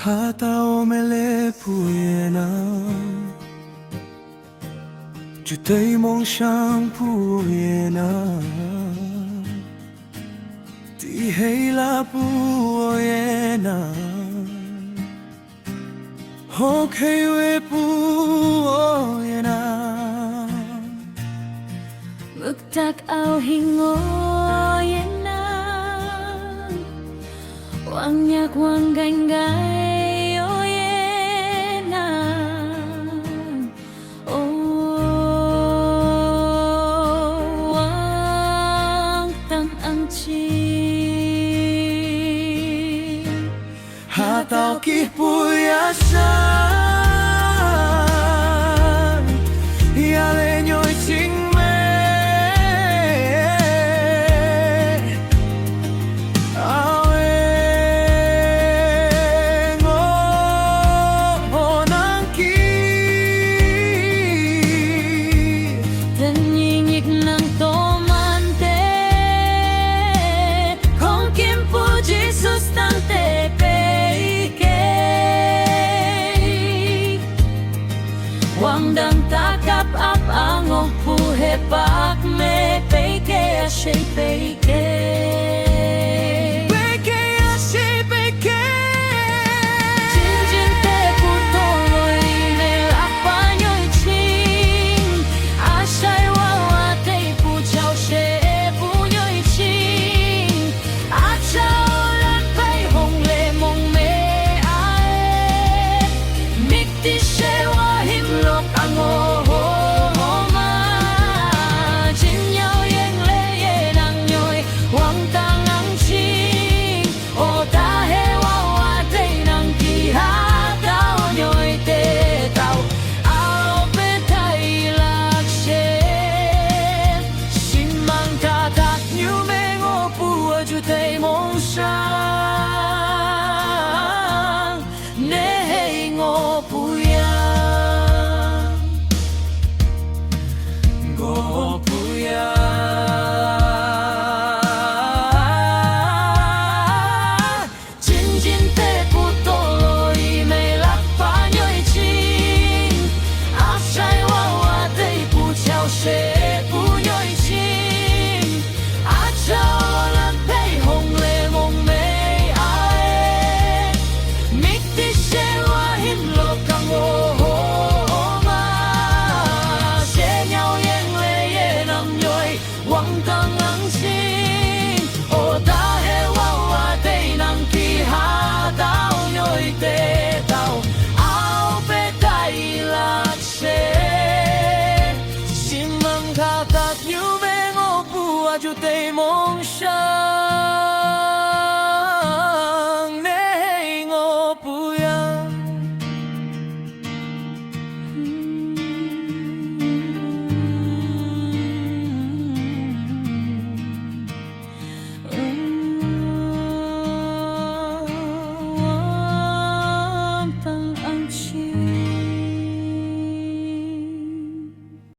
Hata omele puyena Chú thấy mong sang puyena Ti hay la puyena Okay we puyena Mực ao hingoyena Wang nhạc wang ganh gai Tao kỹ bùi á sang Ya lê nhồi chính mê Ao e ngô nang kỹ Thân nhìn nhịp nang tô man tê Không kiếm bù Jesus tăng tê Wang đang takap ap ang puhe pak me peke a she peke Peke a she peke Jin jin te puto loi me lakpa nhoi ching A shai wa wa te pu chao she pu nhoi ching A chao lan pai hong le mong me ae Mik ti she wa him lok ang o ho ma Jin nhau yên lê ye nang nhoi Wang tang ang ching O ta he wa wa te nang ki ha tao nhoi te tao Ao pe thai lạc she Xin mang ta thật như mê ngô bùa chú thấy mong sang Nê hei ngô bùa Ngô bùa Jin jin te puto loi me lakpa nhoi ching A shai wa wa te pu chao she pu nhoi ching A chao lan pei hong le mong me ae Mik ti she wa him lo kang o ho ma She nhau yên le ye nam nhoi Wang tang ang ching O ta he wa wa te nang ki ha tao nhoi te tao Ao pe tai lạc she Xin mang ta thật như mê ngô bùa chú thấy mong sang